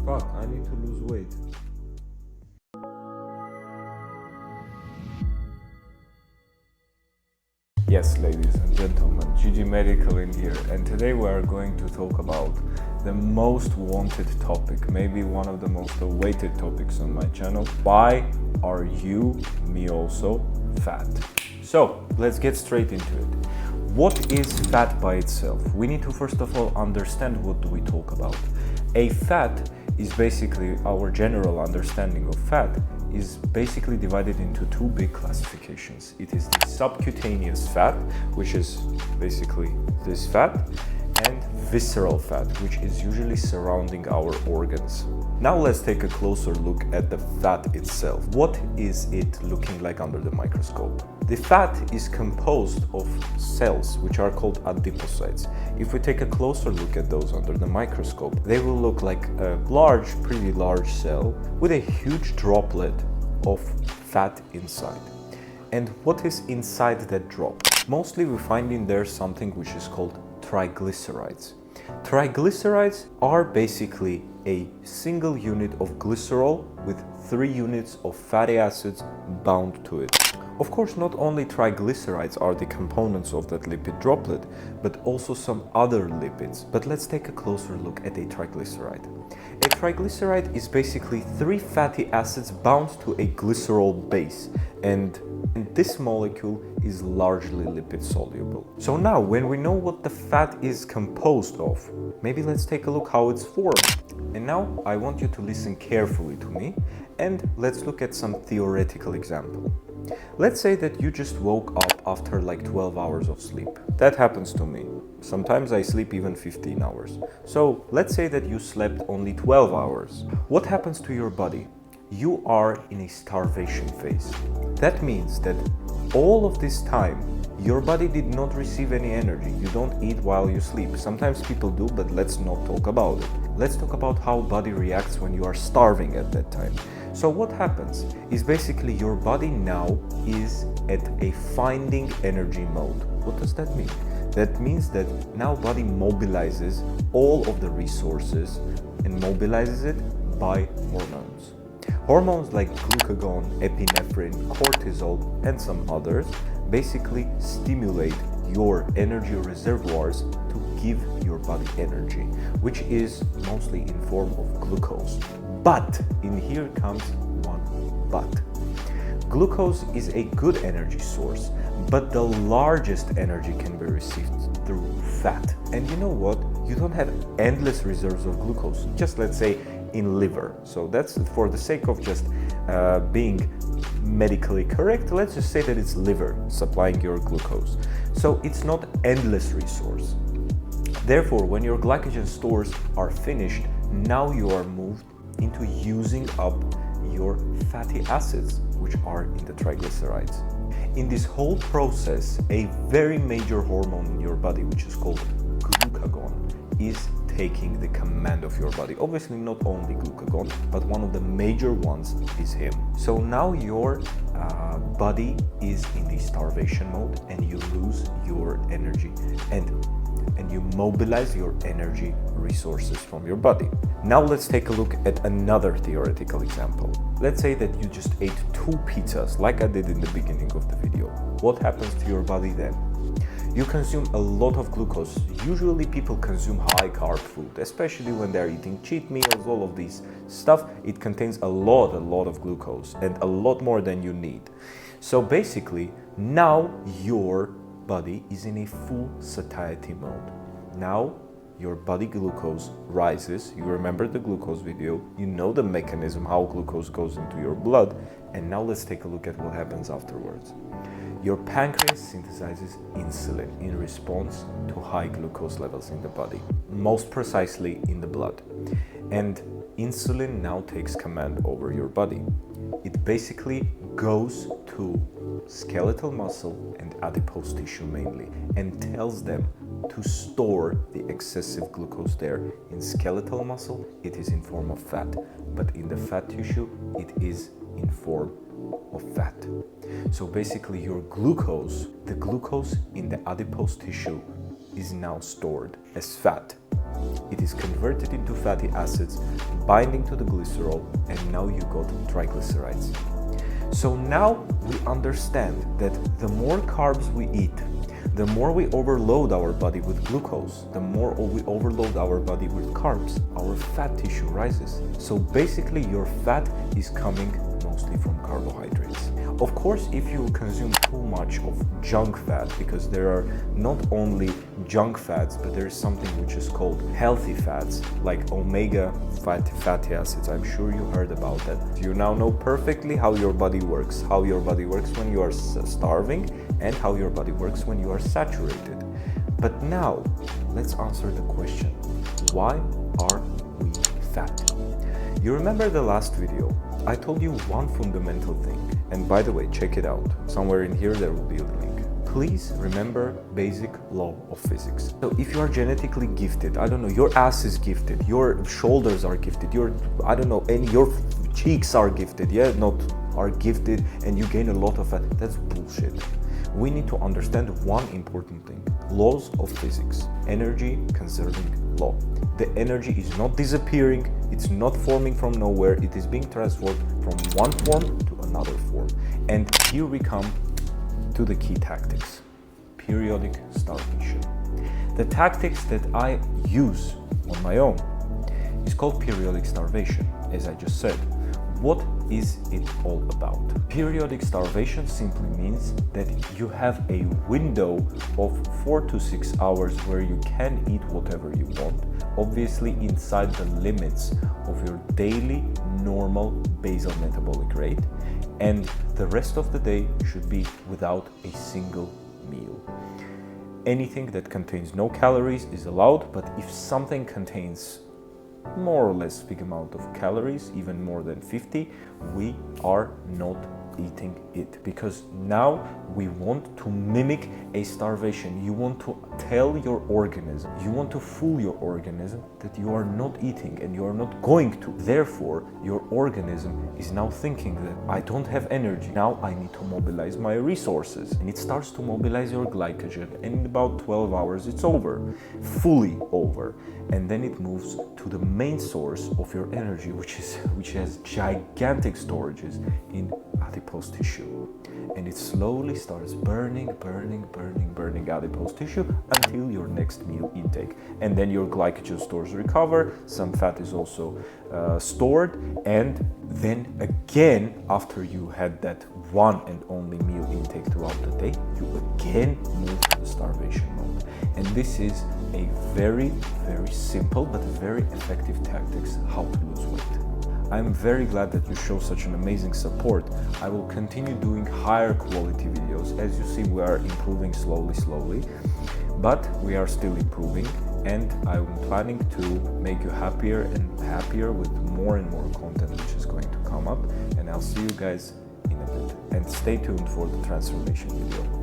Fuck, I need to lose weight. Yes, ladies and gentlemen, GG Medical in here, and today we are going to talk about the most wanted topic, maybe one of the most awaited topics on my channel. Why are you, me also, fat? So, let's get straight into it. What is fat by itself? We need to first of all understand what do we talk about. A fat is basically our general understanding of fat is basically divided into two big classifications. It is the subcutaneous fat, which is basically this fat, and visceral fat, which is usually surrounding our organs. Now let's take a closer look at the fat itself. What is it looking like under the microscope? The fat is composed of cells, which are called adipocytes. If we take a closer look at those under the microscope, they will look like a pretty large cell with a huge droplet of fat inside. And what is inside that drop? Mostly we find in there something which is called triglycerides. Triglycerides are basically a single unit of glycerol with 3 units of fatty acids bound to it. Of course, not only triglycerides are the components of that lipid droplet, but also some other lipids. But let's take a closer look at a triglyceride. A triglyceride is basically 3 fatty acids bound to a glycerol base, and this molecule is largely lipid soluble. So now, when we know what the fat is composed of, maybe let's take a look how it's formed. And now I want you to listen carefully to me, and let's look at some theoretical example. Let's say that you just woke up after like 12 hours of sleep. That happens to me. Sometimes I sleep even 15 hours. So let's say that you slept only 12 hours. What happens to your body? You are in a starvation phase. That means that all of this time, your body did not receive any energy. You don't eat while you sleep. Sometimes people do, but let's not talk about it. Let's talk about how body reacts when you are starving at that time. So what happens is basically your body now is at a finding energy mode. What does that mean? That means that now body mobilizes all of the resources and mobilizes it by hormones. Hormones like glucagon, epinephrine, cortisol, and some others basically stimulate your energy reservoirs to give your body energy, which is mostly in form of glucose. But in here comes one but. Glucose is a good energy source, but the largest energy can be received through fat. And you know what? You don't have endless reserves of glucose, just let's say in liver. So that's for the sake of just being medically correct, let's just say that it's liver supplying your glucose. So it's not endless resource. Therefore, when your glycogen stores are finished, now you are moved into using up your fatty acids, which are in the triglycerides. In this whole process, a very major hormone in your body, which is called glucagon, is taking the command of your body. Obviously not only glucagon, but one of the major ones is him. So now your body is in the starvation mode and you lose your energy and you mobilize your energy resources from your body. Now let's take a look at another theoretical example. Let's say that you just ate 2 pizzas like I did in the beginning of the video. What happens to your body then? You consume a lot of glucose. Usually people consume high carb food, especially when they're eating cheat meals, all of these stuff. It contains a lot of glucose and a lot more than you need. So basically, now your body is in a full satiety mode. Now your body glucose rises. You remember the glucose video. You know the mechanism how glucose goes into your blood. And now let's take a look at what happens afterwards. Your pancreas synthesizes insulin in response to high glucose levels in the body, most precisely in the blood. And insulin now takes command over your body. It basically goes to skeletal muscle and adipose tissue mainly and tells them to store the excessive glucose there. In skeletal muscle, it is in form of fat, but in the fat tissue, it is in form of fat. So basically your glucose, the glucose in the adipose tissue is now stored as fat. It is converted into fatty acids, binding to the glycerol, and now you got triglycerides. So now we understand that the more carbs we eat, the more we overload our body with glucose, the more we overload our body with carbs, our fat tissue rises. So basically your fat is coming mostly from carbohydrates. Of course, if you consume too much of junk fat, because there are not only junk fats, but there is something which is called healthy fats, like omega fatty acids. I'm sure you heard about that. You now know perfectly how your body works when you are starving, and how your body works when you are saturated. But now, let's answer the question, why are we fat? You remember the last video? I told you one fundamental thing, and by the way, check it out. Somewhere in here there will be a link. Please remember basic law of physics. So if you are genetically gifted, I don't know, your ass is gifted, your shoulders are gifted, your cheeks are gifted, are gifted, and you gain a lot of fat, that's bullshit. We need to understand one important thing, laws of physics, energy conserving law. The energy is not disappearing, it's not forming from nowhere, it is being transformed from one form to another form. And here we come to the key tactics, periodic starvation. The tactics that I use on my own is called periodic starvation, as I just said. What is it all about? Periodic starvation simply means that you have a window of 4 to 6 hours where you can eat whatever you want, obviously inside the limits of your daily normal basal metabolic rate, and the rest of the day should be without a single meal. Anything that contains no calories is allowed, but if something contains more or less big amount of calories, even more than 50, we are not eating it, because now we want to mimic a starvation. You want to tell your organism, you want to fool your organism that you are not eating and you are not going to. Therefore, your organism is now thinking that I don't have energy, now I need to mobilize my resources, and it starts to mobilize your glycogen, and in about 12 hours it's over, fully over, and then it moves to the main source of your energy, which has gigantic storages in adipose tissue, and it slowly starts burning adipose tissue until your next meal intake, and then your glycogen stores recover, some fat is also stored, and then again, after you had that one and only meal intake throughout the day, you again move to the starvation mode. And this is a very simple but very effective tactics how to lose weight. I'm very glad that you show such an amazing support. I will continue doing higher quality videos. As you see, we are improving slowly, but we are still improving, and I'm planning to make you happier and happier with more and more content which is going to come up, and I'll see you guys in a bit. And stay tuned for the transformation video.